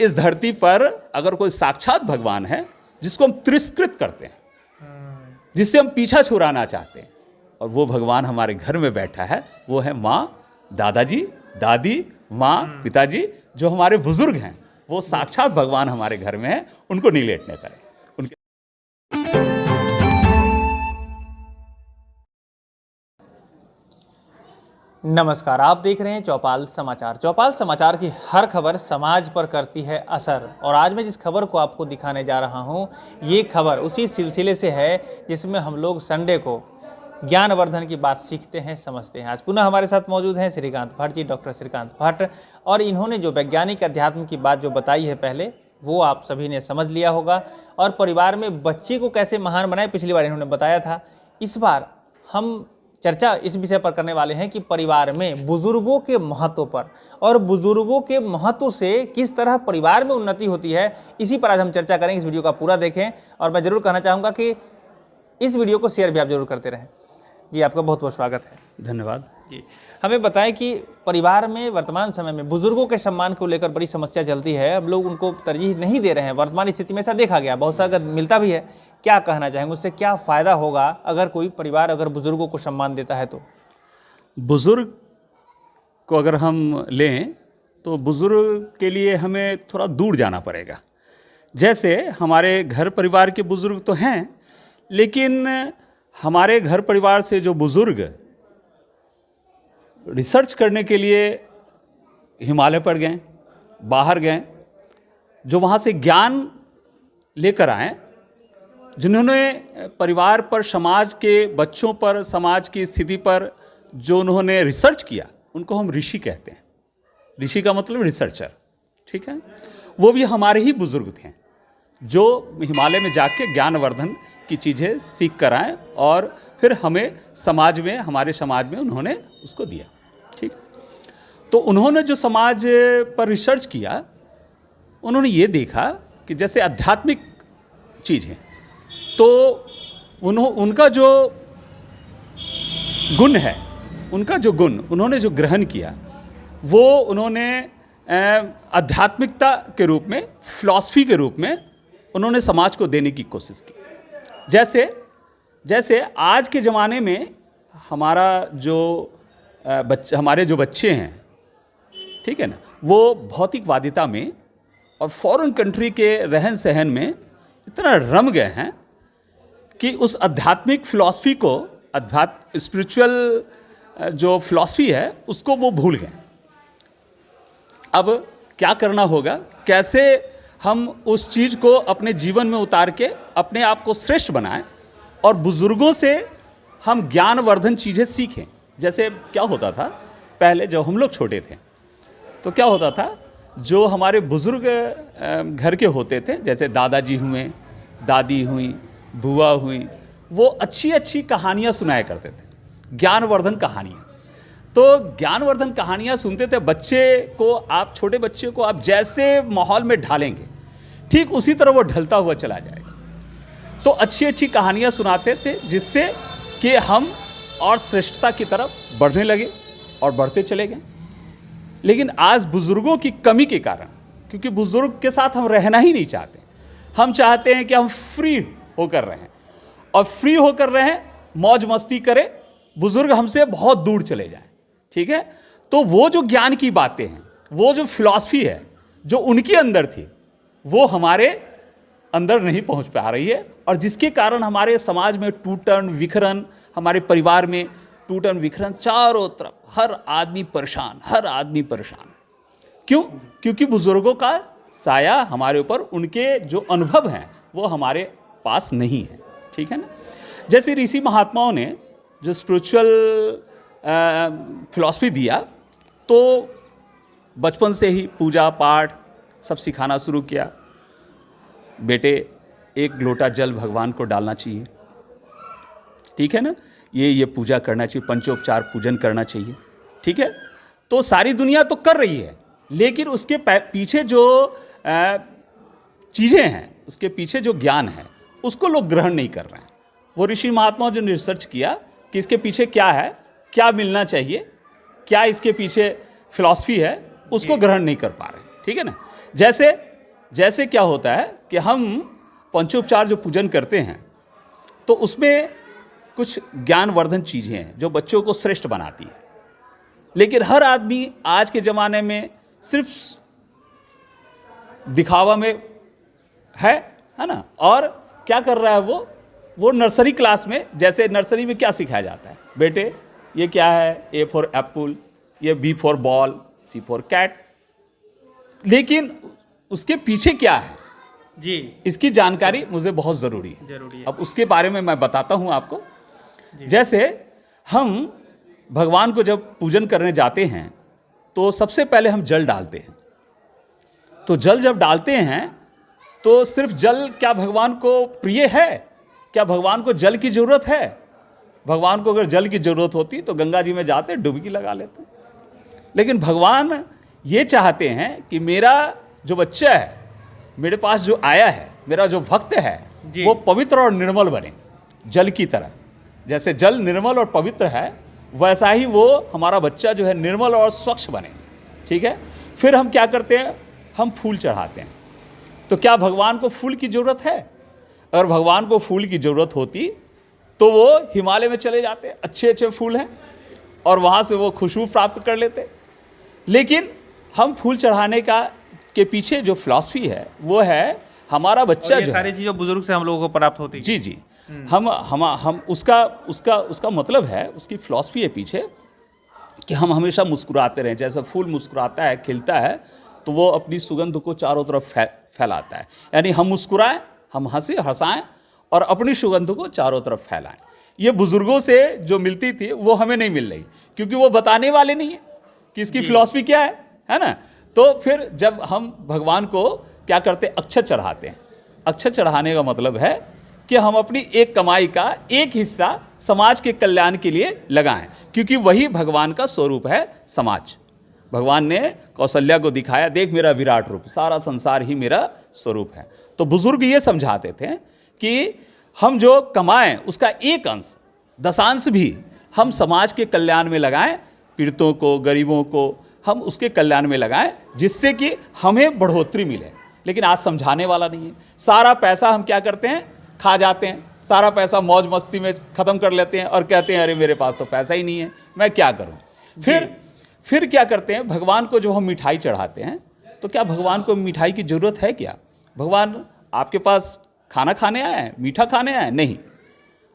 इस धरती पर अगर कोई साक्षात भगवान है जिसको हम तिरस्कृत करते हैं, जिससे हम पीछा छुड़ाना चाहते हैं, और वो भगवान हमारे घर में बैठा है, वो है माँ, दादाजी, दादी, माँ, पिताजी, जो हमारे बुजुर्ग हैं, वो साक्षात भगवान हमारे घर में है, उनको नहीं लेटने करें। उनके नमस्कार, आप देख रहे हैं चौपाल समाचार। चौपाल समाचार की हर खबर समाज पर करती है असर, और आज मैं जिस खबर को आपको दिखाने जा रहा हूं, ये खबर उसी सिलसिले से है जिसमें हम लोग संडे को ज्ञानवर्धन की बात सीखते हैं, समझते हैं। आज पुनः हमारे साथ मौजूद हैं श्रीकांत भट्ट जी, डॉक्टर श्रीकांत भट्ट, और इन्होंने जो वैज्ञानिक अध्यात्म की बात जो बताई है पहले, वो आप सभी ने समझ लिया होगा। और परिवार में बच्चे को कैसे महान बनाए, पिछली बार इन्होंने बताया था। इस बार हम चर्चा इस विषय पर करने वाले हैं कि परिवार में बुजुर्गों के महत्व पर, और बुजुर्गों के महत्व से किस तरह परिवार में उन्नति होती है, इसी पर आज हम चर्चा करेंगे। इस वीडियो का पूरा देखें, और मैं जरूर कहना चाहूँगा कि इस वीडियो को शेयर भी आप जरूर करते रहें। जी, आपका बहुत बहुत स्वागत है। धन्यवाद जी, हमें बताएं कि परिवार में वर्तमान समय में बुजुर्गों के सम्मान को लेकर बड़ी समस्या चलती है। हम लोग उनको तरजीह नहीं दे रहे हैं। वर्तमान स्थिति में ऐसा देखा गया, बहुत सारा मिलता भी है। क्या कहना चाहेंगे, उससे क्या फ़ायदा होगा अगर कोई परिवार अगर बुजुर्गों को सम्मान देता है तो? बुजुर्ग को अगर हम लें तो बुजुर्ग के लिए हमें थोड़ा दूर जाना पड़ेगा। जैसे हमारे घर परिवार के बुजुर्ग तो हैं, लेकिन हमारे घर परिवार से जो बुजुर्ग रिसर्च करने के लिए हिमालय पर गए, बाहर गए, जो वहाँ से ज्ञान लेकर आए, जिन्होंने परिवार पर, समाज के बच्चों पर, समाज की स्थिति पर जो उन्होंने रिसर्च किया, उनको हम ऋषि कहते हैं। ऋषि का मतलब रिसर्चर, ठीक है। वो भी हमारे ही बुजुर्ग थे जो हिमालय में जाके ज्ञानवर्धन की चीज़ें सीख कर आए, और फिर हमें समाज में, हमारे समाज में उन्होंने उसको दिया, ठीक। तो उन्होंने जो समाज पर रिसर्च किया, उन्होंने ये देखा कि जैसे आध्यात्मिक चीज़ है, तो उनका जो गुण है, उनका जो गुण उन्होंने जो ग्रहण किया, वो उन्होंने आध्यात्मिकता के रूप में, फिलॉसफी के रूप में उन्होंने समाज को देने की कोशिश की। जैसे आज के ज़माने में हमारा जो हमारे जो बच्चे हैं, ठीक है ना, वो भौतिकवादिता में और फॉरेन कंट्री के रहन सहन में इतना रम गए हैं कि उस आध्यात्मिक फिलॉसफी को, स्पिरिचुअल जो फिलॉसफी है, उसको वो भूल गए। अब क्या करना होगा, कैसे हम उस चीज़ को अपने जीवन में उतार के अपने आप को श्रेष्ठ बनाएं, और बुजुर्गों से हम ज्ञानवर्धन चीज़ें सीखें। जैसे क्या होता था पहले, जब हम लोग छोटे थे, तो क्या होता था, जो हमारे बुजुर्ग घर के होते थे, जैसे दादाजी हुए, दादी हुई, बुआ हुई, वो अच्छी अच्छी कहानियाँ सुनाया करते थे, ज्ञानवर्धन कहानियाँ। तो ज्ञानवर्धन कहानियाँ सुनते थे। बच्चे को, आप छोटे बच्चे को आप जैसे माहौल में ढालेंगे, ठीक उसी तरह वो ढलता हुआ चला जाएगा। तो अच्छी अच्छी कहानियाँ सुनाते थे, जिससे कि हम और श्रेष्ठता की तरफ बढ़ने लगे और बढ़ते चले गए। लेकिन आज बुजुर्गों की कमी के कारण, क्योंकि बुजुर्ग के साथ हम रहना ही नहीं चाहते, हम चाहते हैं कि हम फ्री होकर रहें, और फ्री होकर रहें, मौज मस्ती करें, बुजुर्ग हमसे बहुत दूर चले जाएं, ठीक है। तो वो जो ज्ञान की बातें हैं, वो जो फिलॉसफी है जो उनके अंदर थी, वो हमारे अंदर नहीं पहुंच पा रही है, और जिसके कारण हमारे समाज में टूटन विखरन, हमारे परिवार में टूटन विखरन, चारों तरफ हर आदमी परेशान, हर आदमी परेशान। क्यों? क्योंकि बुजुर्गों का साया हमारे ऊपर, उनके जो अनुभव हैं वो हमारे पास नहीं है, ठीक है ना। जैसे ऋषि महात्माओं ने जो स्पिरिचुअल फिलॉसफी दिया, तो बचपन से ही पूजा पाठ सब सिखाना शुरू किया। बेटे, एक लोटा जल भगवान को डालना चाहिए, ठीक है ना, ये पूजा करना चाहिए, पंचोपचार पूजन करना चाहिए, ठीक है। तो सारी दुनिया तो कर रही है, लेकिन उसके पीछे जो चीज़ें हैं, उसके पीछे जो ज्ञान है, उसको लोग ग्रहण नहीं कर रहे हैं। वो ऋषि महात्मा जो ने रिसर्च किया कि इसके पीछे क्या है, क्या मिलना चाहिए, क्या इसके पीछे फिलॉसफी है, उसको ग्रहण नहीं कर पा रहे, ठीक है ना। जैसे जैसे क्या होता है कि हम पंचोपचार जो पूजन करते हैं तो उसमें कुछ ज्ञानवर्धन चीज़ें हैं जो बच्चों को श्रेष्ठ बनाती है, लेकिन हर आदमी आज के ज़माने में सिर्फ दिखावा में है ना। और क्या कर रहा है वो नर्सरी क्लास में, जैसे नर्सरी में क्या सिखाया जाता है, बेटे ये क्या है, ए फॉर एप्पल, ये B for ball, C for cat, लेकिन उसके पीछे क्या है जी, इसकी जानकारी मुझे बहुत ज़रूरी है। अब उसके बारे में मैं बताता हूँ आपको। जैसे हम भगवान को जब पूजन करने जाते हैं तो सबसे पहले हम जल डालते हैं। तो जल जब डालते हैं तो सिर्फ जल क्या भगवान को प्रिय है? क्या भगवान को जल की ज़रूरत है? भगवान को अगर जल की ज़रूरत होती तो गंगा जी में जाते डुबकी लगा लेते। लेकिन भगवान ये चाहते हैं कि मेरा जो बच्चा है, मेरे पास जो आया है, मेरा जो भक्त है, वो पवित्र और निर्मल बने, जल की तरह। जैसे जल निर्मल और पवित्र है, वैसा ही वो हमारा बच्चा जो है निर्मल और स्वच्छ बने। ठीक है। फिर हम क्या करते हैं, हम फूल चढ़ाते हैं। तो क्या भगवान को फूल की ज़रूरत है? अगर भगवान को फूल की ज़रूरत होती तो वो हिमालय में चले जाते, अच्छे अच्छे फूल हैं, और वहाँ से वो खुशबू प्राप्त कर लेते। लेकिन हम फूल चढ़ाने के पीछे जो फिलॉसफी है वो है हमारा बच्चा जो सारी चीज़ें बुजुर्ग से हम लोगों को प्राप्त होती है। जी जी। हम उसका मतलब है, उसकी फिलॉसफी है पीछे कि हम हमेशा मुस्कुराते रहें। जैसे फूल मुस्कुराता है, खिलता है, तो वो अपनी सुगंध को चारों तरफ फैलाता है। यानी हम मुस्कुराएं, हम हंसाएं और अपनी सुगंध को चारों तरफ फैलाएं। ये बुजुर्गों से जो मिलती थी वो हमें नहीं मिल रही, क्योंकि वो बताने वाले नहीं है कि इसकी फिलॉसफी क्या है ना। तो फिर जब हम भगवान को क्या करते, अक्षत चढ़ाते हैं। अक्षत चढ़ाने का मतलब है कि हम अपनी एक कमाई का एक हिस्सा समाज के कल्याण के लिए लगाएं, क्योंकि वही भगवान का स्वरूप है, समाज। भगवान ने कौशल्या को दिखाया, देख मेरा विराट रूप, सारा संसार ही मेरा स्वरूप है। तो बुजुर्ग ये समझाते थे कि हम जो कमाएं उसका एक अंश, दशांश भी हम समाज के कल्याण में लगाएं, पीड़ितों को, गरीबों को हम उसके कल्याण में लगाएं, जिससे कि हमें बढ़ोतरी मिले। लेकिन आज समझाने वाला नहीं है। सारा पैसा हम क्या करते हैं, खा जाते हैं, सारा पैसा मौज मस्ती में ख़त्म कर लेते हैं और कहते हैं अरे मेरे पास तो पैसा ही नहीं है, मैं क्या करूं। फिर क्या करते हैं, भगवान को जो हम मिठाई चढ़ाते हैं, तो क्या भगवान को मिठाई की ज़रूरत है क्या? भगवान आपके पास खाना खाने आए हैं, मीठा खाने आए हैं? नहीं।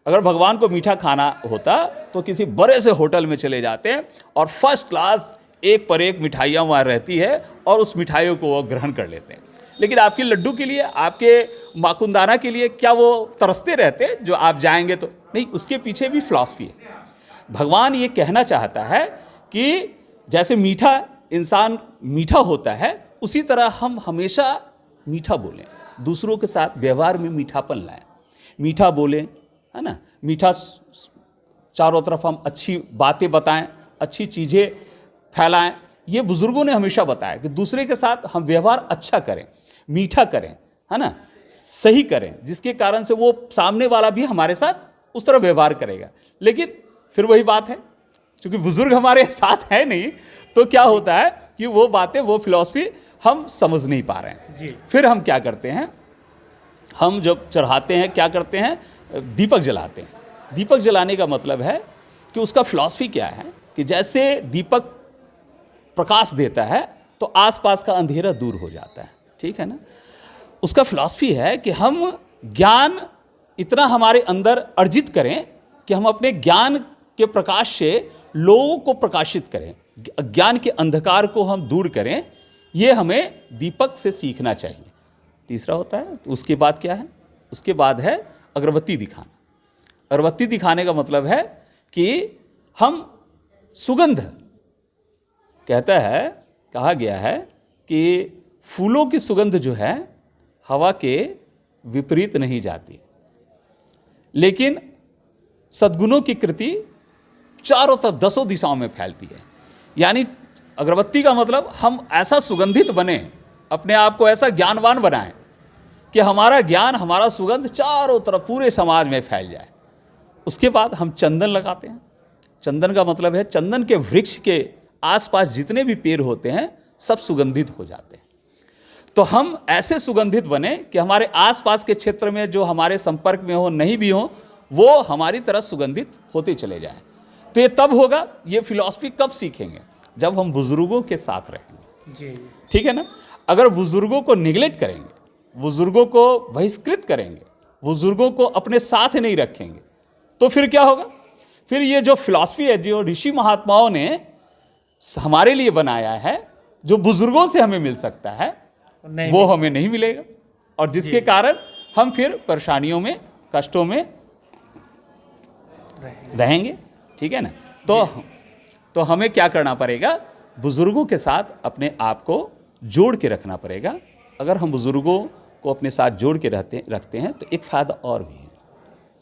अगर भगवान को मीठा खाना होता तो किसी बड़े से होटल में चले जाते हैं और फर्स्ट क्लास एक पर एक मिठाइयाँ वहाँ रहती है और उस मिठाइयों को वो ग्रहण कर लेते हैं। लेकिन आपके लड्डू के लिए, आपके माकुंदाना के लिए क्या वो तरसते रहते जो आप जाएंगे तो? नहीं। उसके पीछे भी फिलॉसफी है। भगवान ये कहना चाहता है कि जैसे मीठा इंसान मीठा होता है, उसी तरह हम हमेशा मीठा बोलें, दूसरों के साथ व्यवहार में मीठापन लाएं, मीठा बोलें, है ना। मीठा चारों तरफ हम अच्छी बातें बताएं, अच्छी चीज़ें फैलाएं। ये बुजुर्गों ने हमेशा बताया कि दूसरे के साथ हम व्यवहार अच्छा करें, मीठा करें, है ना, सही करें, जिसके कारण से वो सामने वाला भी हमारे साथ उस तरह व्यवहार करेगा। लेकिन फिर वही बात है, क्योंकि बुजुर्ग हमारे साथ है नहीं, तो क्या होता है कि वो बातें, वो फिलॉसफी हम समझ नहीं पा रहे हैं जी। फिर हम क्या करते हैं, हम जब चढ़ाते हैं क्या करते हैं, दीपक जलाते हैं। दीपक जलाने का मतलब है कि उसका फिलॉसफी क्या है कि जैसे दीपक प्रकाश देता है तो आसपास का अंधेरा दूर हो जाता है। ठीक है ना। उसका फिलॉसफी है कि हम ज्ञान इतना हमारे अंदर अर्जित करें कि हम अपने ज्ञान के प्रकाश से लोगों को प्रकाशित करें, ज्ञान के अंधकार को हम दूर करें। ये हमें दीपक से सीखना चाहिए। तीसरा होता है, तो उसके बाद क्या है, उसके बाद है अगरबत्ती दिखाना। अगरबत्ती दिखाने का मतलब है कि हम सुगंध, कहता है, कहा गया है कि फूलों की सुगंध जो है हवा के विपरीत नहीं जाती, लेकिन सद्गुणों की कृति चारों तरफ दसों दिशाओं में फैलती है। यानी अगरबत्ती का मतलब हम ऐसा सुगंधित बने, अपने आप को ऐसा ज्ञानवान बनाएं कि हमारा ज्ञान, हमारा सुगंध चारों तरफ पूरे समाज में फैल जाए। उसके बाद हम चंदन लगाते हैं। चंदन का मतलब है चंदन के वृक्ष के आसपास जितने भी पेड़ होते हैं सब सुगंधित हो जाते हैं। तो हम ऐसे सुगंधित बने कि हमारे आसपास के क्षेत्र में जो हमारे संपर्क में हो, नहीं भी हो, वो हमारी तरह सुगंधित होते चले जाएं। तो ये तब होगा, ये फिलॉसफी कब सीखेंगे? जब हम बुजुर्गों के साथ रहेंगे जी। ठीक है ना। अगर बुजुर्गों को निगलेक्ट करेंगे, बुजुर्गों को बहिष्कृत करेंगे, बुजुर्गों को अपने साथ नहीं रखेंगे, तो फिर क्या होगा? फिर ये जो फिलॉसफी है, जो ऋषि महात्माओं ने हमारे लिए बनाया है, जो बुजुर्गों से हमें मिल सकता है, वो हमें नहीं मिलेगा, और जिसके कारण हम फिर परेशानियों में, कष्टों में रहेंगे। ठीक है ना। तो हमें क्या करना पड़ेगा? बुजुर्गों के साथ अपने आप को जोड़ के रखना पड़ेगा। अगर हम बुजुर्गों को अपने साथ जोड़ के रखते हैं तो एक फ़ायदा और भी है,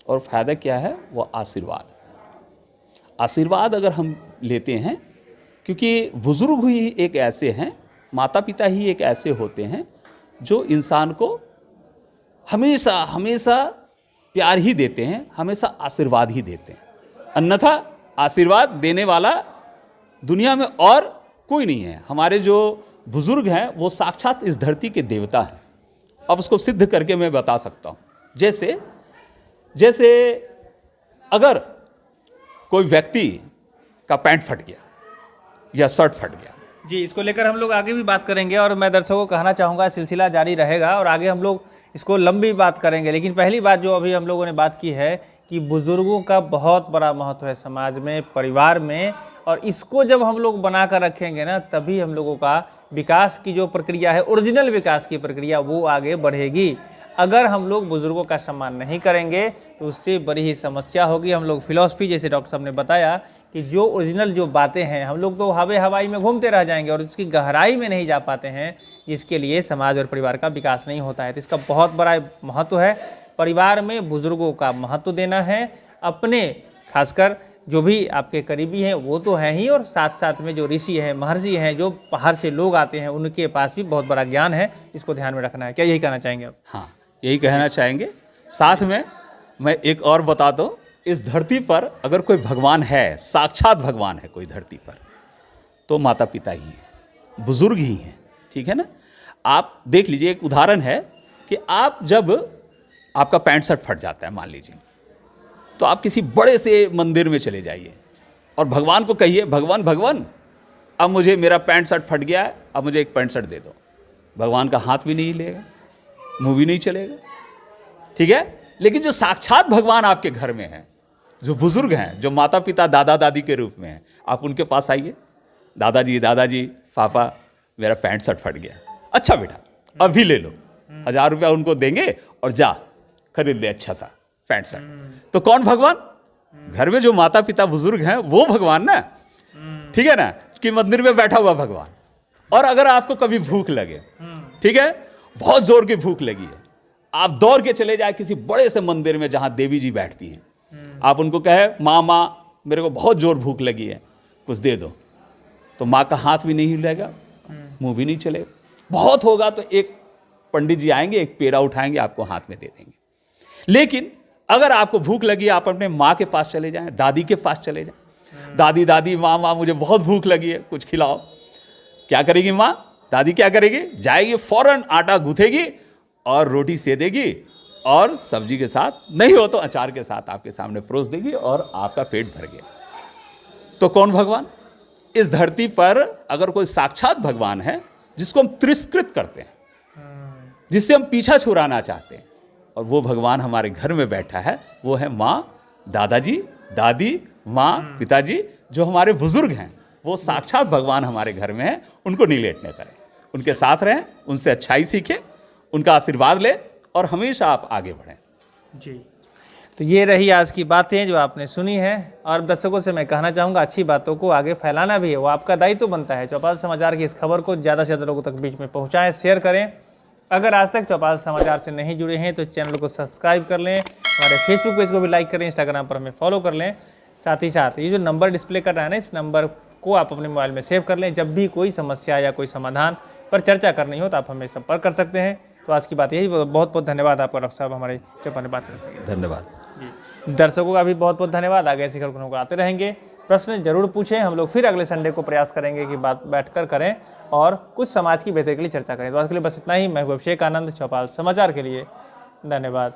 और फ़ायदा क्या है? वो आशीर्वाद। आशीर्वाद अगर हम लेते हैं, क्योंकि बुजुर्ग ही एक ऐसे हैं, माता पिता ही एक ऐसे होते हैं जो इंसान को हमेशा हमेशा प्यार ही देते हैं, हमेशा आशीर्वाद ही देते हैं। अन्यथा आशीर्वाद देने वाला दुनिया में और कोई नहीं है। हमारे जो बुजुर्ग हैं वो साक्षात इस धरती के देवता हैं। अब उसको सिद्ध करके मैं बता सकता हूँ। जैसे अगर कोई व्यक्ति का पैंट फट गया या शर्ट फट गया जी, इसको लेकर हम लोग आगे भी बात करेंगे, और मैं दर्शकों को कहना चाहूँगा सिलसिला जारी रहेगा और आगे हम लोग इसको लंबी बात करेंगे। लेकिन पहली बात जो अभी हम लोगों ने बात की है कि बुजुर्गों का बहुत बड़ा महत्व है समाज में, परिवार में, और इसको जब हम लोग बना कर रखेंगे ना, तभी हम लोगों का विकास की जो प्रक्रिया है, ओरिजिनल विकास की प्रक्रिया, वो आगे बढ़ेगी। अगर हम लोग बुजुर्गों का सम्मान नहीं करेंगे तो उससे बड़ी ही समस्या होगी। हम लोग फिलॉसफी, जैसे डॉक्टर साहब ने बताया कि जो ओरिजिनल जो बातें हैं, हम लोग तो हवाई में घूमते रह जाएंगे और उसकी गहराई में नहीं जा पाते हैं, जिसके लिए समाज और परिवार का विकास नहीं होता है। तो इसका बहुत बड़ा महत्व है। परिवार में बुजुर्गों का महत्व देना है, अपने खासकर जो भी आपके करीबी हैं वो तो हैं ही, और साथ साथ में जो ऋषि हैं, महर्षि हैं, जो बाहर से लोग आते हैं, उनके पास भी बहुत बड़ा ज्ञान है, इसको ध्यान में रखना है। क्या यही कहना चाहेंगे आप? हाँ, यही कहना चाहेंगे। साथ में मैं एक और बता दूं, इस धरती पर अगर कोई भगवान है, साक्षात भगवान है कोई धरती पर, तो माता पिता ही हैं, बुजुर्ग ही हैं। ठीक है ना। आप देख लीजिए, एक उदाहरण है कि आप जब आपका पैंट शर्ट फट जाता है मान लीजिए, तो आप किसी बड़े से मंदिर में चले जाइए और भगवान को कहिए, भगवान अब मुझे मेरा पैंट शर्ट फट गया है, अब मुझे एक पैंट शर्ट दे दो। भगवान का हाथ भी नहीं लेगा, मुंह भी नहीं चलेगा। ठीक है। लेकिन जो साक्षात भगवान आपके घर में है, जो बुजुर्ग हैं, जो माता पिता दादा दादी के रूप में हैं, आप उनके पास आइए, दादाजी पापा मेरा पैंट शर्ट फट गया, अच्छा बेटा अभी ले लो, 1000 रुपया उनको देंगे और जा खरीद ले अच्छा सा पैंट शर्ट। तो कौन भगवान? घर में जो माता पिता बुजुर्ग हैं वो भगवान ना। ठीक है ना, कि मंदिर में बैठा हुआ भगवान। और अगर आपको कभी भूख लगे, ठीक है, बहुत जोर की भूख लगी है, आप दौड़ के चले जाए किसी बड़े से मंदिर में जहां देवी जी बैठती हैं, आप उनको कहे माँ मेरे को बहुत जोर भूख लगी है, कुछ दे दो, तो माँ का हाथ भी नहीं हिलेगा, मुंह भी नहीं चलेगा। बहुत होगा तो एक पंडित जी आएंगे, एक पेड़ा उठाएंगे, आपको हाथ में दे देंगे। लेकिन अगर आपको भूख लगी, आप अपने माँ के पास चले जाएं, दादी के पास चले जाएं, दादी माँ मुझे बहुत भूख लगी है, कुछ खिलाओ। क्या करेगी माँ? दादी क्या करेगी? जाएगी, फौरन आटा गूंथेगी और रोटी सेदेगी और सब्जी के साथ, नहीं हो तो अचार के साथ आपके सामने परोस देगी और आपका पेट भर गया। तो कौन भगवान? इस धरती पर अगर कोई साक्षात भगवान है जिसको हम तिरस्कृत करते हैं, जिससे हम पीछा छुड़ाना चाहते हैं, और वो भगवान हमारे घर में बैठा है, वो है माँ, दादाजी, दादी, माँ, पिताजी, जो हमारे बुजुर्ग हैं, वो साक्षात भगवान हमारे घर में है। उनको निगलेक्ट न करें, उनके साथ रहें, उनसे अच्छाई सीखें, उनका आशीर्वाद लें और हमेशा आप आगे बढ़ें। जी, तो ये रही आज की बातें जो आपने सुनी है, और दर्शकों से मैं कहना चाहूँगा अच्छी बातों को आगे फैलाना भी है, वो आपका दायित्व बनता है। चौपाल समाचार की इस खबर को ज़्यादा से ज़्यादा लोगों तक बीच में पहुँचाएँ, शेयर करें। अगर आज तक चौपाल समाचार से नहीं जुड़े हैं तो चैनल को सब्सक्राइब कर लें, हमारे फेसबुक पेज को भी लाइक करें, इंस्टाग्राम पर हमें फॉलो कर लें। साथ ही साथ ये जो नंबर डिस्प्ले कर रहा है ना, इस नंबर को आप अपने मोबाइल में सेव कर लें। जब भी कोई समस्या या कोई समाधान पर चर्चा करनी हो तो आप हमें संपर्क कर सकते हैं। तो आज की बात यही, बहुत बहुत धन्यवाद आपका डॉक्टर साहब, हमारे चौपाल में बात करने के लिए। धन्यवाद जी, दर्शकों का भी बहुत बहुत धन्यवाद। आगे ऐसी खबरों को आते रहेंगे, प्रश्न जरूर पूछें। हम लोग फिर अगले संडे को प्रयास करेंगे कि बात बैठकर करें और कुछ समाज की बेहतरी के लिए चर्चा करें। तो आज के लिए बस इतना ही। मैं हूं अभिषेक आनंद, चौपाल समाचार के लिए धन्यवाद।